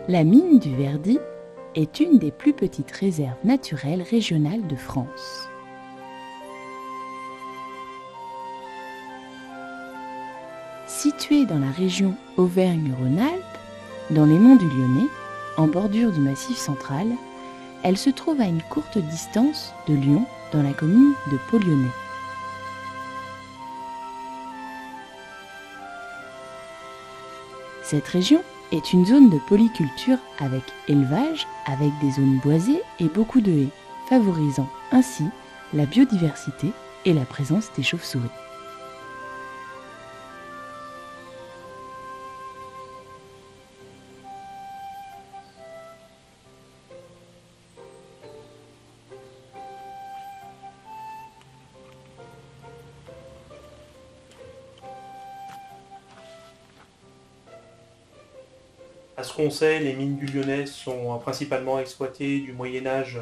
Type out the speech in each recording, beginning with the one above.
La mine du Verdi est une des plus petites réserves naturelles régionales de France. Située dans la région Auvergne-Rhône-Alpes, dans les monts du Lyonnais, en bordure du Massif central, elle se trouve à une courte distance de Lyon, dans la commune de Pau-Lyonnais. Cette région est une zone de polyculture avec élevage, avec des zones boisées et beaucoup de haies, favorisant ainsi la biodiversité et la présence des chauves-souris. À ce qu'on sait, les mines du Lyonnais sont principalement exploitées du Moyen-Âge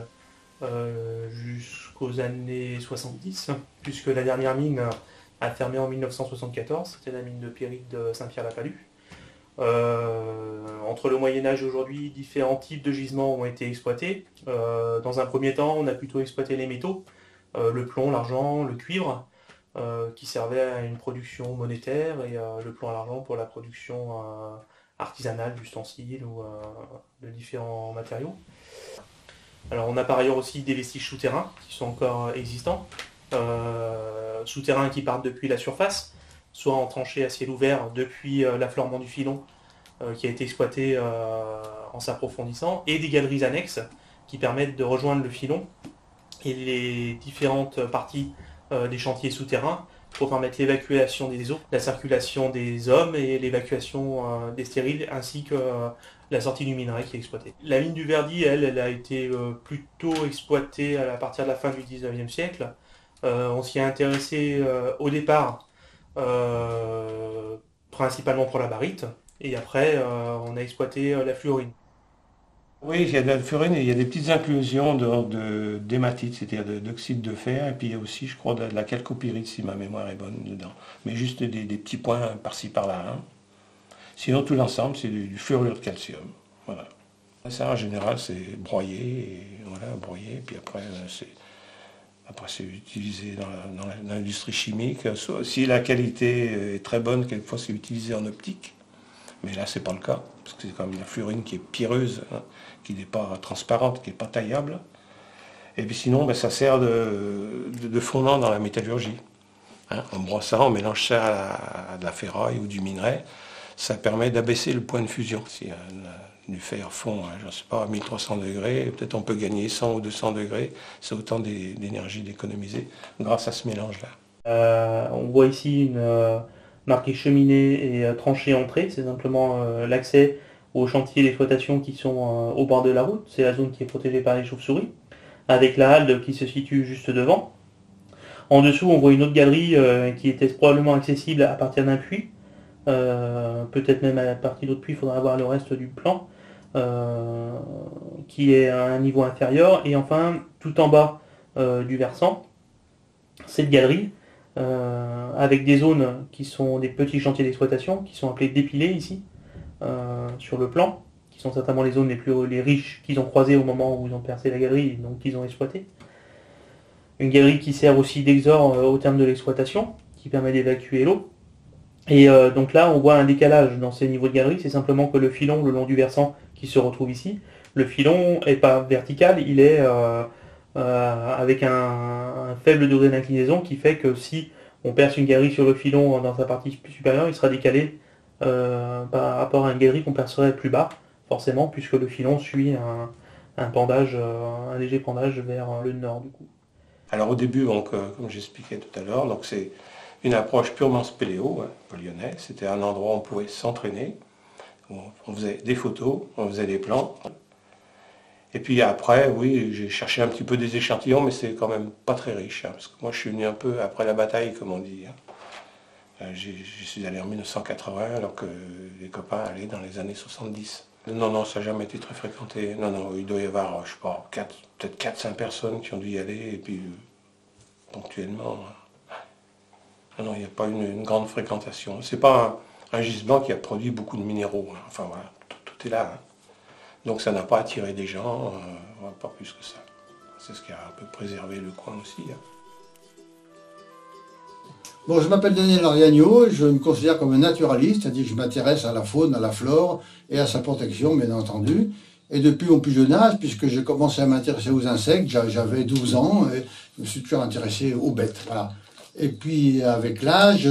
jusqu'aux années 70, puisque la dernière mine a fermé en 1974, c'était la mine de pyrite de Saint-Pierre-la-Palu. Entre le Moyen-Âge et aujourd'hui, différents types de gisements ont été exploités. Dans un premier temps, on a plutôt exploité les métaux, le plomb, l'argent, le cuivre, qui servaient à une production monétaire, et le plomb à l'argent pour la production artisanale d'ustensiles ou de différents matériaux. Alors on a par ailleurs aussi des vestiges souterrains qui sont encore existants, souterrains qui partent depuis la surface, soit en tranchée à ciel ouvert depuis l'affleurement du filon qui a été exploité en s'approfondissant, et des galeries annexes qui permettent de rejoindre le filon et les différentes parties des chantiers souterrains pour permettre l'évacuation des eaux, la circulation des hommes et l'évacuation des stériles, ainsi que la sortie du minerai qui est exploité. La mine du Verdi, elle a été plutôt exploitée à partir de la fin du 19e siècle. On s'y est intéressé au départ principalement pour la barite, et après on a exploité la fluorine. Oui, il y a de la furine et il y a des petites inclusions d'hématite, c'est-à-dire d'oxyde de fer, et puis il y a aussi, je crois, de la chalcopyrite, si ma mémoire est bonne, dedans. Mais juste des petits points par-ci par-là. Hein. Sinon, tout l'ensemble, c'est du fluorure de calcium. Voilà. Ça, en général, c'est broyé, et voilà, broyé, et puis après, c'est utilisé dans l'industrie chimique. Si la qualité est très bonne, quelquefois, c'est utilisé en optique. Mais là, c'est pas le cas, parce que c'est quand même la fluorine qui est pyreuse, hein, qui n'est pas transparente, qui n'est pas taillable. Et puis sinon, ben, ça sert de fondant dans la métallurgie. Hein. En brossant, on mélange ça à de la ferraille ou du minerai. Ça permet d'abaisser le point de fusion. Si du fer fond, je ne sais pas, à 1300 degrés, peut-être on peut gagner 100 ou 200 degrés. C'est autant d'énergie d'économiser grâce à ce mélange-là. On voit ici une marquée cheminée et tranchée entrée, c'est simplement l'accès aux chantiers d'exploitation qui sont au bord de la route, c'est la zone qui est protégée par les chauves-souris, avec la halde qui se situe juste devant. En dessous, on voit une autre galerie qui était probablement accessible à partir d'un puits, peut-être même à partir d'autres puits, il faudra voir le reste du plan, qui est à un niveau inférieur. Et enfin, tout en bas du versant, cette galerie, avec des zones qui sont des petits chantiers d'exploitation, qui sont appelés dépilés ici, sur le plan, qui sont certainement les zones les riches qu'ils ont croisées au moment où ils ont percé la galerie, et donc qu'ils ont exploité. Une galerie qui sert aussi d'exor au terme de l'exploitation, qui permet d'évacuer l'eau. Et donc là, on voit un décalage dans ces niveaux de galerie, c'est simplement que le filon le long du versant qui se retrouve ici, le filon n'est pas vertical, il est avec un faible degré d'inclinaison qui fait que si on perce une galerie sur le filon dans sa partie supérieure, il sera décalé par rapport à une galerie qu'on percerait plus bas, forcément, puisque le filon suit un pendage, un léger pendage vers le nord du coup. Alors au début, donc, comme j'expliquais tout à l'heure, donc c'est une approche purement spéléo, hein, lyonnais. C'était un endroit où on pouvait s'entraîner. On faisait des photos, on faisait des plans. Et puis après, oui, j'ai cherché un petit peu des échantillons, mais c'est quand même pas très riche. Hein, parce que moi, je suis venu un peu après la bataille, comme on dit. Hein. Je suis allé en 1980, alors que les copains allaient dans les années 70. Non, non, ça n'a jamais été très fréquenté. Non, non, il doit y avoir, je sais pas, peut-être 4-5 personnes qui ont dû y aller, et puis ponctuellement. Non, non, il n'y a pas une grande fréquentation. C'est pas un gisement qui a produit beaucoup de minéraux. Hein. Enfin voilà, tout est là. Hein. Donc ça n'a pas attiré des gens, pas plus que ça. C'est ce qui a un peu préservé le coin aussi. Hein. Bon, je m'appelle Daniel Ariagno, je me considère comme un naturaliste, c'est-à-dire que je m'intéresse à la faune, à la flore et à sa protection, bien entendu. Et depuis mon plus jeune âge, puisque j'ai commencé à m'intéresser aux insectes, j'avais 12 ans, et je me suis toujours intéressé aux bêtes. Voilà. Et puis avec l'âge,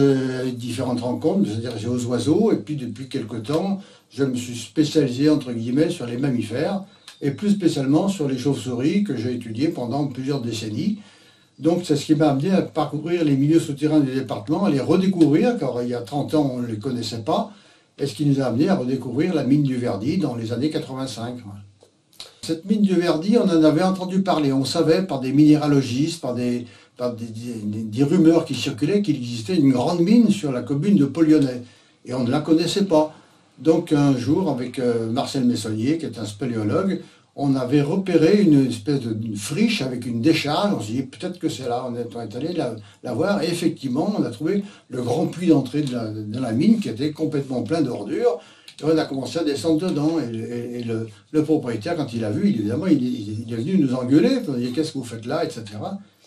différentes rencontres, c'est-à-dire aux oiseaux, et puis depuis quelque temps, je me suis spécialisé, entre guillemets, sur les mammifères, et plus spécialement sur les chauves-souris que j'ai étudiées pendant plusieurs décennies. Donc c'est ce qui m'a amené à parcourir les milieux souterrains du département, à les redécouvrir, car il y a 30 ans on ne les connaissait pas, et ce qui nous a amené à redécouvrir la mine du Verdi dans les années 85. Cette mine du Verdi, on en avait entendu parler, on savait par des minéralogistes, par des rumeurs qui circulaient qu'il existait une grande mine sur la commune de Pau-Lyonnais, et on ne la connaissait pas. Donc un jour, avec Marcel Messonnier, qui est un spéléologue, on avait repéré une espèce de friche avec une décharge. On s'est dit peut-être que c'est là. On est allé la voir. Et effectivement, on a trouvé le grand puits d'entrée de la mine qui était complètement plein d'ordures. Et on a commencé à descendre dedans. Et le propriétaire, quand il a vu, évidemment, il est venu nous engueuler. On a dit qu'est-ce que vous faites là, etc.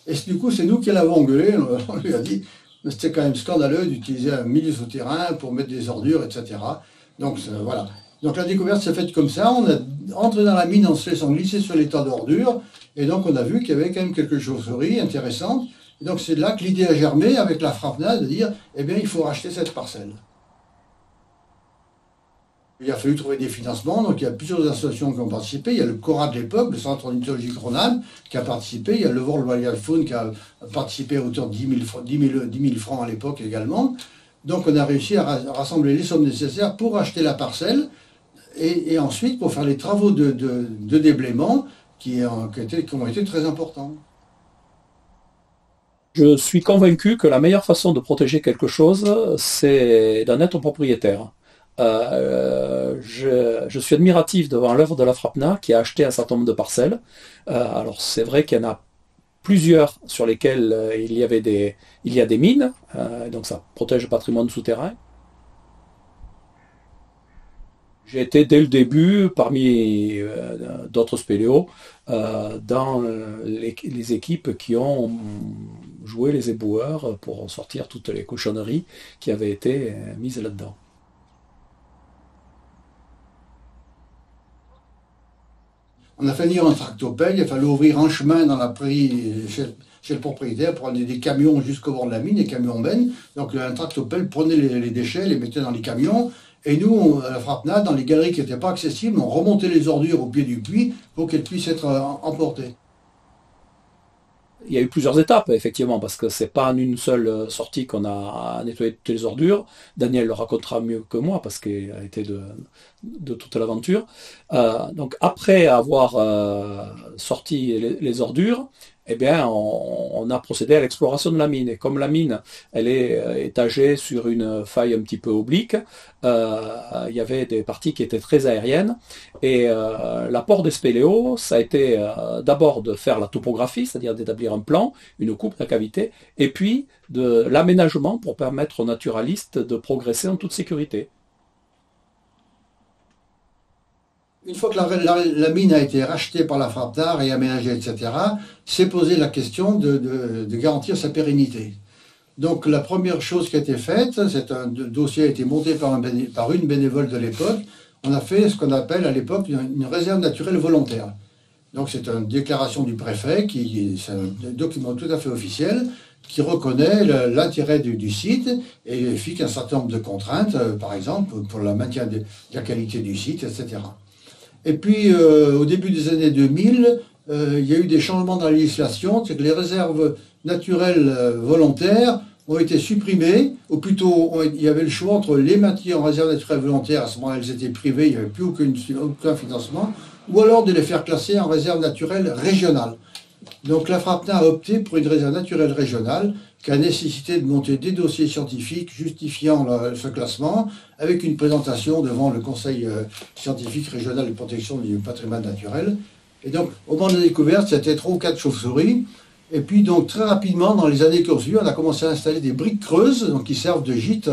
Et du coup, c'est nous qui l'avons engueulé. On lui a dit c'était quand même scandaleux d'utiliser un milieu souterrain pour mettre des ordures, etc. Donc voilà. Donc la découverte s'est faite comme ça, on est entré dans la mine en se laissant glisser sur les tas d'ordures, et donc on a vu qu'il y avait quand même quelque chauves-souris intéressantes. Et donc c'est là que l'idée a germé avec la FRAPNA de dire, eh bien il faut racheter cette parcelle. Il a fallu trouver des financements, donc il y a plusieurs associations qui ont participé. Il y a le CORA de l'époque, le Centre ornithologique Rhône-Alpes, qui a participé. Il y a le World Wildlife Fund qui a participé à hauteur de 10 000 francs à l'époque également. Donc on a réussi à rassembler les sommes nécessaires pour acheter la parcelle, et ensuite pour faire les travaux de déblaiement qui ont été très importants. Je suis convaincu que la meilleure façon de protéger quelque chose, c'est d'en être propriétaire. Je suis admiratif devant l'œuvre de la FRAPNA qui a acheté un certain nombre de parcelles. Alors c'est vrai qu'il y en a plusieurs sur lesquelles il y a des mines, donc ça protège le patrimoine souterrain. J'ai été dès le début, parmi d'autres spéléos, dans les équipes qui ont joué les éboueurs pour sortir toutes les cochonneries qui avaient été mises là-dedans. On a fait venir un tractopelle, il a fallu ouvrir un chemin dans la prairie chez le propriétaire pour amener des camions jusqu'au bord de la mine, des camions benne. Donc un tractopelle prenait les déchets, les mettait dans les camions. Et nous, à la FRAPNA, dans les galeries qui n'étaient pas accessibles, on remontait les ordures au pied du puits pour qu'elles puissent être emportées. Il y a eu plusieurs étapes, effectivement, parce que c'est pas en une seule sortie qu'on a nettoyé toutes les ordures. Daniel le racontera mieux que moi, parce qu'il a été de toute l'aventure. Donc après avoir sorti les ordures, eh bien, on a procédé à l'exploration de la mine. Et comme la mine, elle est étagée sur une faille un petit peu oblique, il y avait des parties qui étaient très aériennes. Et l'apport des spéléos, ça a été d'abord de faire la topographie, c'est-à-dire d'établir un plan, une coupe, la cavité, et puis de l'aménagement pour permettre aux naturalistes de progresser en toute sécurité. Une fois que la mine a été rachetée par la FRAPNA, réaménagée, etc., s'est posé la question de garantir sa pérennité. Donc la première chose qui a été faite, c'est un dossier a été monté par une bénévole de l'époque. On a fait ce qu'on appelle à l'époque une réserve naturelle volontaire. Donc c'est une déclaration du préfet, c'est un document tout à fait officiel, qui reconnaît l'intérêt du site et fixe un certain nombre de contraintes, par exemple pour le maintien de la qualité du site, etc. Et puis, au début des années 2000, il y a eu des changements dans la législation, c'est que les réserves naturelles volontaires ont été supprimées, ou plutôt, il y avait le choix entre les maintenir en réserve naturelle volontaire, à ce moment-là, elles étaient privées, il n'y avait plus aucun financement, ou alors de les faire classer en réserve naturelle régionale. Donc la FRAPNA a opté pour une réserve naturelle régionale qui a nécessité de monter des dossiers scientifiques justifiant ce classement avec une présentation devant le Conseil scientifique régional de protection du patrimoine naturel. Et donc, au moment de la découverte, c'était 3 ou 4 chauves-souris. Et puis donc très rapidement, dans les années qui ont suivi, on a commencé à installer des briques creuses, donc qui servent de gîte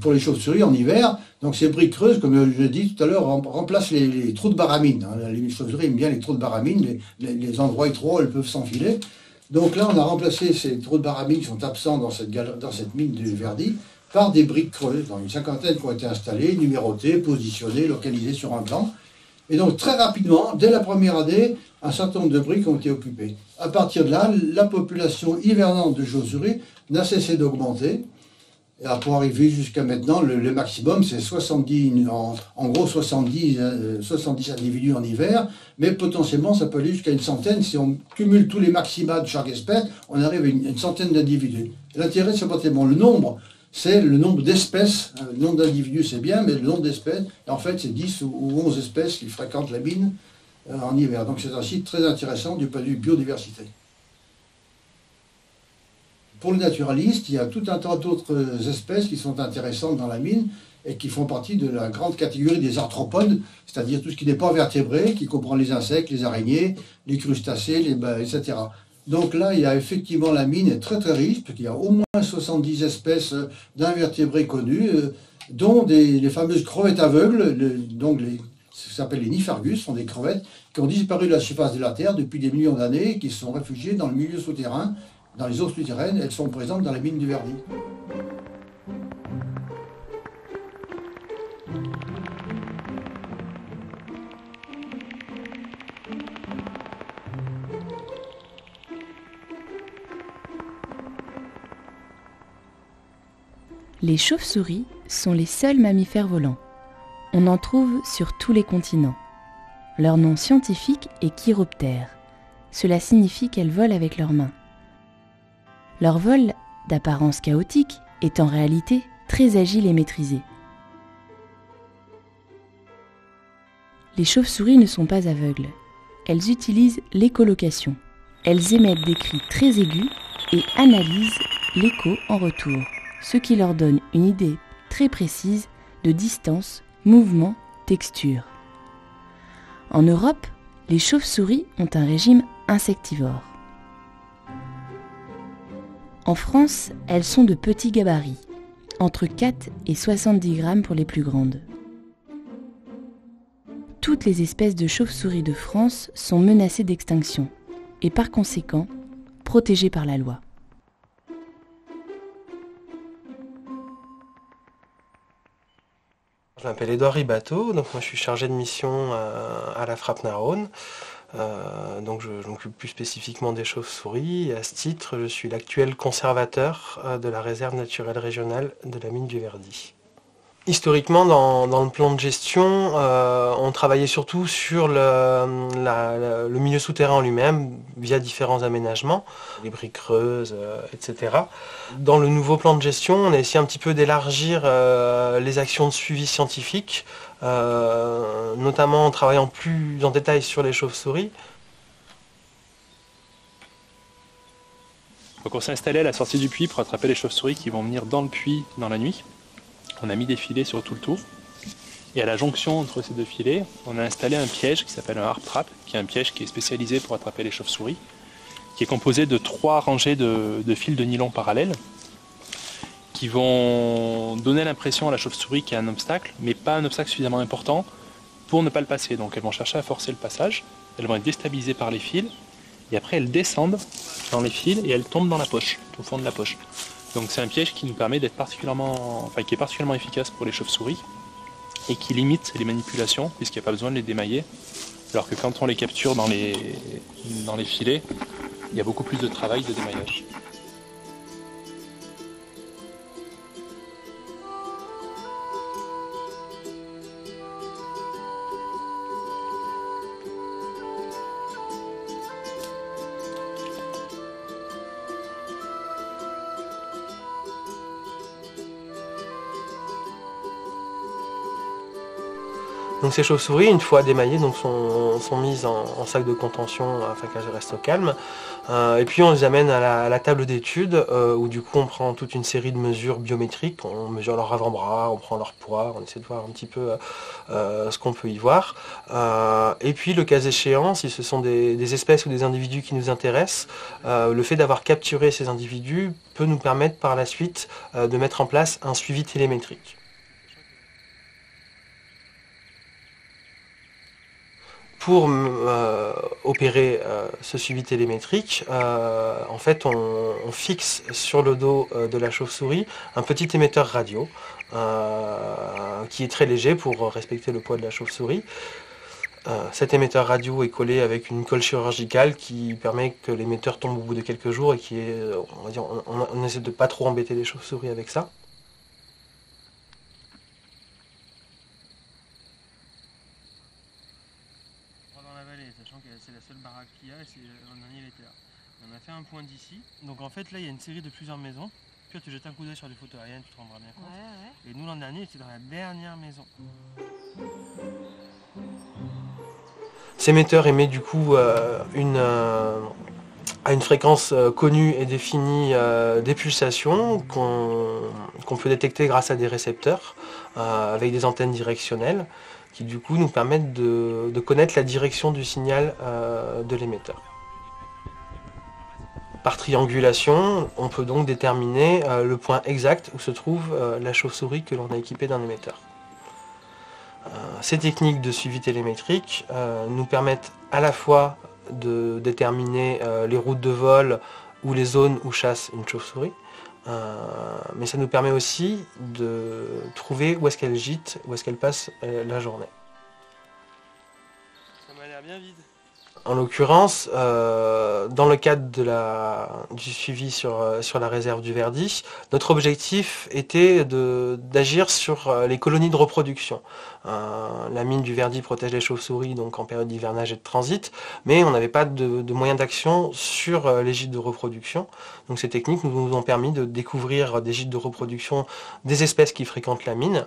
pour les chauves-souris en hiver. Donc ces briques creuses, comme je l'ai dit tout à l'heure, remplacent les trous de baramine. Hein. Les chauves-souris aiment bien les trous de baramine, les endroits étroits où elles peuvent s'enfiler. Donc là, on a remplacé ces trous de baramine qui sont absents dans cette mine du Verdi par des briques creuses, dans une cinquantaine qui ont été installées, numérotées, positionnées, localisées sur un plan. Et donc très rapidement, dès la première année, un certain nombre de briques ont été occupées. À partir de là, la population hivernante de chauves-souris n'a cessé d'augmenter. Et pour arriver jusqu'à maintenant, le maximum, c'est 70, en gros 70 individus en hiver, mais potentiellement ça peut aller jusqu'à une centaine. Si on cumule tous les maxima de chaque espèce, on arrive à une centaine d'individus. L'intérêt, c'est pas tellement le nombre, c'est le nombre d'espèces. Le nombre d'individus, c'est bien, mais le nombre d'espèces, en fait, c'est 10 ou 11 espèces qui fréquentent la mine en hiver. Donc c'est un site très intéressant du point de vue biodiversité. Pour le naturaliste, il y a tout un tas d'autres espèces qui sont intéressantes dans la mine et qui font partie de la grande catégorie des arthropodes, c'est-à-dire tout ce qui n'est pas vertébré, qui comprend les insectes, les araignées, les crustacés, etc. Donc là, il y a effectivement, la mine est très très riche, parce qu'il y a au moins 70 espèces d'invertébrés connus, dont les fameuses crevettes aveugles, ce qui s'appelle les Niphargus, sont des crevettes qui ont disparu de la surface de la Terre depuis des millions d'années et qui se sont réfugiées dans le milieu souterrain. Dans les eaux souterraines, elles sont présentes dans la mine du Verdi. Les chauves-souris sont les seuls mammifères volants. On en trouve sur tous les continents. Leur nom scientifique est chiroptère. Cela signifie qu'elles volent avec leurs mains. Leur vol, d'apparence chaotique, est en réalité très agile et maîtrisé. Les chauves-souris ne sont pas aveugles. Elles utilisent l'écholocation. Elles émettent des cris très aigus et analysent l'écho en retour, ce qui leur donne une idée très précise de distance, mouvement, texture. En Europe, les chauves-souris ont un régime insectivore. En France, elles sont de petits gabarits, entre 4 et 70 grammes pour les plus grandes. Toutes les espèces de chauves-souris de France sont menacées d'extinction et par conséquent protégées par la loi. Je m'appelle Édouard Ribateau, donc moi je suis chargé de mission à la Frappe-Narone. Donc je m'occupe plus spécifiquement des chauves-souris et à ce titre je suis l'actuel conservateur de la réserve naturelle régionale de la mine du Verdi. Historiquement dans le plan de gestion on travaillait surtout sur le milieu souterrain en lui-même via différents aménagements, les briques creuses, etc. Dans le nouveau plan de gestion on a essayé un petit peu d'élargir les actions de suivi scientifique, notamment en travaillant plus en détail sur les chauves-souris. Donc on s'est installé à la sortie du puits pour attraper les chauves-souris qui vont venir dans le puits dans la nuit. On a mis des filets sur tout le tour. Et à la jonction entre ces deux filets, on a installé un piège qui s'appelle un harp trap, qui est un piège qui est spécialisé pour attraper les chauves-souris, qui est composé de 3 rangées de fils de nylon parallèles, qui vont donner l'impression à la chauve-souris qu'il y a un obstacle, mais pas un obstacle suffisamment important pour ne pas le passer. Donc elles vont chercher à forcer le passage, elles vont être déstabilisées par les fils, et après elles descendent dans les fils et elles tombent dans la poche, au fond de la poche. Donc c'est un piège qui nous permet d'être qui est particulièrement efficace pour les chauves-souris et qui limite les manipulations puisqu'il n'y a pas besoin de les démailler. Alors que quand on les capture dans les filets, il y a beaucoup plus de travail de démaillage. Donc ces chauves-souris, une fois démaillées, donc sont mises en sac de contention afin qu'elles restent au calme. Et puis on les amène à la table d'étude où du coup on prend toute une série de mesures biométriques. On mesure leur avant-bras, on prend leur poids, on essaie de voir un petit peu ce qu'on peut y voir. Et puis le cas échéant, si ce sont des espèces ou des individus qui nous intéressent, le fait d'avoir capturé ces individus peut nous permettre par la suite de mettre en place un suivi télémétrique. Pour opérer ce suivi télémétrique, en fait, on fixe sur le dos de la chauve-souris un petit émetteur radio qui est très léger pour respecter le poids de la chauve-souris. Cet émetteur radio est collé avec une colle chirurgicale qui permet que l'émetteur tombe au bout de quelques jours et qui est, on va dire, on essaie de pas trop embêter les chauves-souris avec ça. Sachant que c'est la seule baraque qu'il y a et c'est l'an dernier il était là. On a fait un point d'ici. Donc en fait là il y a une série de plusieurs maisons. Puis tu jettes un coup d'œil sur les photos aériennes, tu te rendras bien compte. Ouais. Et nous l'an dernier c'était dans la dernière maison. Cet émetteur émet du coup à une fréquence connue et définie des pulsations qu'on peut détecter grâce à des récepteurs avec des antennes directionnelles qui du coup nous permettent de connaître la direction du signal de l'émetteur. Par triangulation, on peut donc déterminer le point exact où se trouve la chauve-souris que l'on a équipée d'un émetteur. Ces techniques de suivi télémétrique nous permettent à la fois de déterminer les routes de vol ou les zones où chasse une chauve-souris, mais ça nous permet aussi de trouver où est-ce qu'elle gîte, où est-ce qu'elle passe la journée. Ça m'a l'air bien vide. En l'occurrence, dans le cadre du suivi sur la réserve du Verdi, notre objectif était d'agir sur les colonies de reproduction. La mine du Verdi protège les chauves-souris donc en période d'hivernage et de transit, mais on n'avait pas de moyens d'action sur les gîtes de reproduction. Donc ces techniques nous ont permis de découvrir des gîtes de reproduction des espèces qui fréquentent la mine,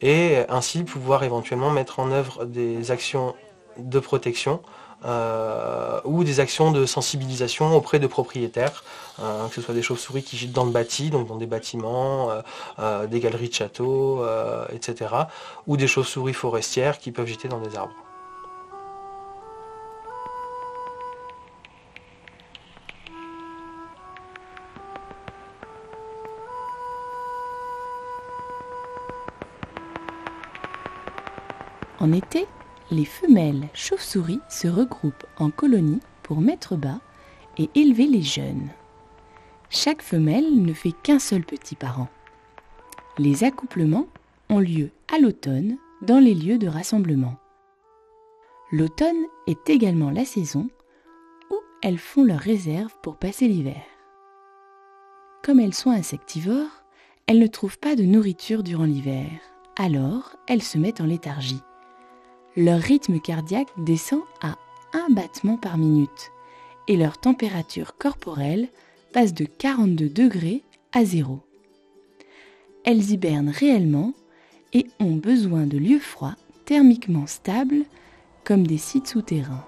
et ainsi pouvoir éventuellement mettre en œuvre des actions de protection ou des actions de sensibilisation auprès de propriétaires, que ce soit des chauves-souris qui gîtent dans le bâti, donc dans des bâtiments, des galeries de châteaux, etc., ou des chauves-souris forestières qui peuvent gîter dans des arbres. En été, les femelles chauves-souris se regroupent en colonies pour mettre bas et élever les jeunes. Chaque femelle ne fait qu'un seul petit par an. Les accouplements ont lieu à l'automne dans les lieux de rassemblement. L'automne est également la saison où elles font leur réserve pour passer l'hiver. Comme elles sont insectivores, elles ne trouvent pas de nourriture durant l'hiver, alors elles se mettent en léthargie. Leur rythme cardiaque descend à 1 battement par minute et leur température corporelle passe de 42 degrés à 0. Elles hibernent réellement et ont besoin de lieux froids, thermiquement stables, comme des sites souterrains.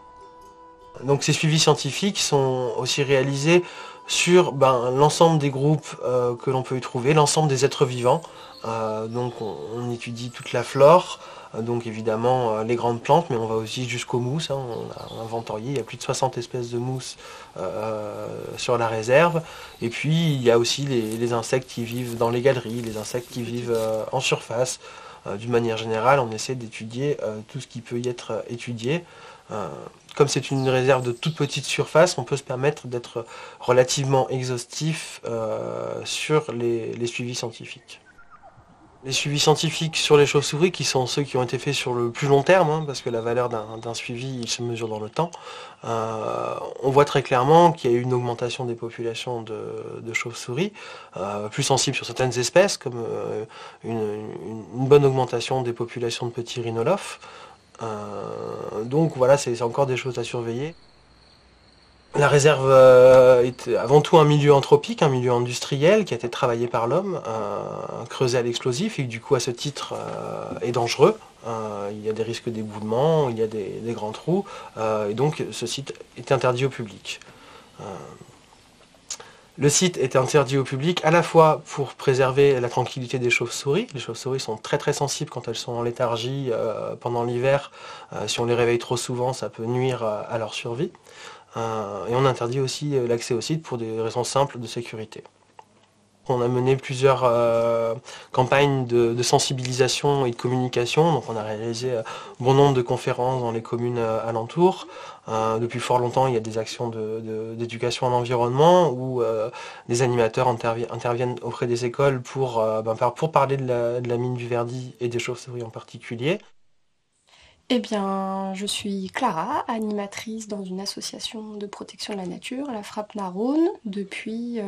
Donc ces suivis scientifiques sont aussi réalisés sur l'ensemble des groupes que l'on peut y trouver, l'ensemble des êtres vivants. Donc on étudie toute la flore, donc évidemment les grandes plantes, mais on va aussi jusqu'aux mousses. On a inventorié, il y a plus de 60 espèces de mousses sur la réserve. Et puis il y a aussi les insectes qui vivent dans les galeries, les insectes qui vivent en surface. D'une manière générale, on essaie d'étudier tout ce qui peut y être étudié. Comme c'est une réserve de toute petite surface, on peut se permettre d'être relativement exhaustif sur les suivis scientifiques. Les suivis scientifiques sur les chauves-souris, qui sont ceux qui ont été faits sur le plus long terme, parce que la valeur d'un suivi il se mesure dans le temps, on voit très clairement qu'il y a eu une augmentation des populations de chauves-souris, plus sensibles sur certaines espèces, comme une bonne augmentation des populations de petits rhinolophes. Donc voilà, c'est encore des choses à surveiller. La réserve est avant tout un milieu anthropique, un milieu industriel qui a été travaillé par l'homme, creusé à l'explosif et du coup à ce titre est dangereux. Il y a des risques d'éboulement, il y a des grands trous et donc ce site est interdit au public. Le site est interdit au public à la fois pour préserver la tranquillité des chauves-souris. Les chauves-souris sont très très sensibles quand elles sont en léthargie pendant l'hiver. Si on les réveille trop souvent, ça peut nuire à leur survie. Et on interdit aussi l'accès au site pour des raisons simples de sécurité. On a mené plusieurs campagnes de sensibilisation et de communication. Donc on a réalisé bon nombre de conférences dans les communes alentours. Depuis fort longtemps, il y a des actions d'éducation à l'environnement où des animateurs interviennent auprès des écoles pour parler de la mine du Verdi et des chauves-souris en particulier. Eh bien, je suis Clara, animatrice dans une association de protection de la nature, la Frappe-Narone, depuis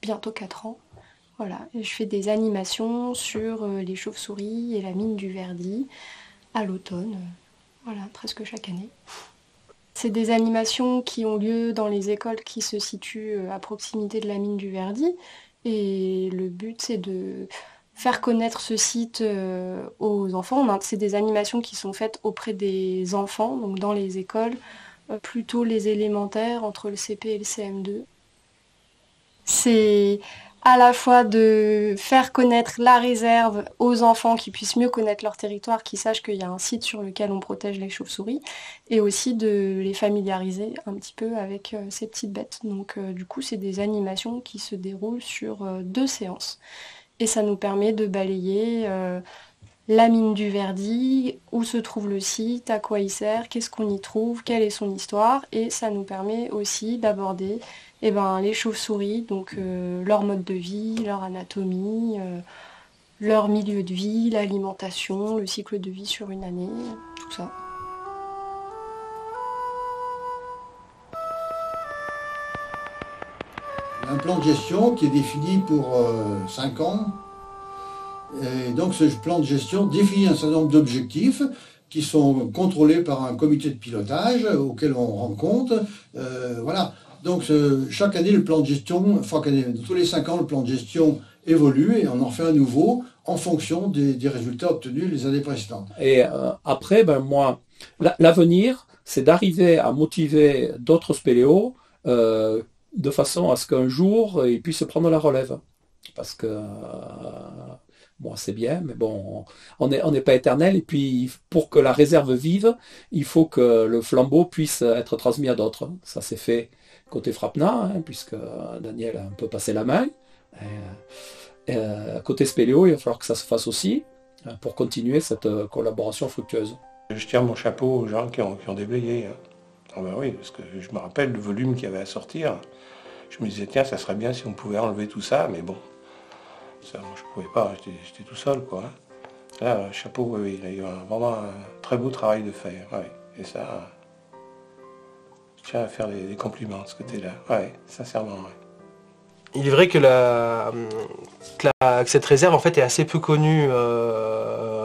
bientôt 4 ans. Voilà, et je fais des animations sur les chauves-souris et la mine du Verdi à l'automne, voilà, presque chaque année. C'est des animations qui ont lieu dans les écoles qui se situent à proximité de la mine du Verdi, et le but c'est de faire connaître ce site aux enfants. C'est des animations qui sont faites auprès des enfants, donc dans les écoles, plutôt les élémentaires, entre le CP et le CM2. C'est à la fois de faire connaître la réserve aux enfants qui puissent mieux connaître leur territoire, qui sachent qu'il y a un site sur lequel on protège les chauves-souris, et aussi de les familiariser un petit peu avec ces petites bêtes. Donc du coup, c'est des animations qui se déroulent sur 2 séances. Et ça nous permet de balayer la mine du Verdi, où se trouve le site, à quoi il sert, qu'est-ce qu'on y trouve, quelle est son histoire. Et ça nous permet aussi d'aborder les chauves-souris, donc leur mode de vie, leur anatomie, leur milieu de vie, l'alimentation, le cycle de vie sur une année, tout ça. Un plan de gestion qui est défini pour 5 ans. Et donc ce plan de gestion définit un certain nombre d'objectifs qui sont contrôlés par un comité de pilotage auquel on rend compte. Voilà. Donc chaque année, le plan de gestion, tous les 5 ans, le plan de gestion évolue et on en fait un nouveau en fonction des résultats obtenus les années précédentes. Et après, moi, l'avenir, c'est d'arriver à motiver d'autres spéléos de façon à ce qu'un jour, ils puissent prendre la relève. Parce que, c'est bien, mais bon, on n'est pas éternel. Et puis, pour que la réserve vive, il faut que le flambeau puisse être transmis à d'autres. Ça s'est fait côté Frappna, puisque Daniel a un peu passé la main. Côté spéléo, il va falloir que ça se fasse aussi, pour continuer cette collaboration fructueuse. Je tire mon chapeau aux gens qui ont déblayé. Ah ben oui, parce que je me rappelle le volume qu'il y avait à sortir. Je me disais, tiens, ça serait bien si on pouvait enlever tout ça, mais bon, ça, moi, je ne pouvais pas, j'étais tout seul, quoi. Là, chapeau, oui, il a eu vraiment un très beau travail de faire, ouais. Et ça, je tiens à faire des compliments de ce côté-là, ouais, sincèrement, ouais. Il est vrai que cette réserve en fait est assez peu connue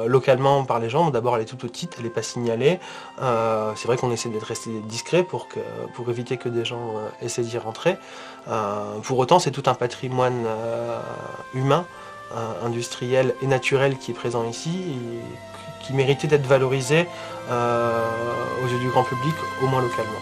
localement par les gens. D'abord elle est toute petite, elle n'est pas signalée. C'est vrai qu'on essaie d'être resté discret pour éviter que des gens essaient d'y rentrer. Pour autant c'est tout un patrimoine humain, industriel et naturel qui est présent ici et qui méritait d'être valorisé aux yeux du grand public, au moins localement.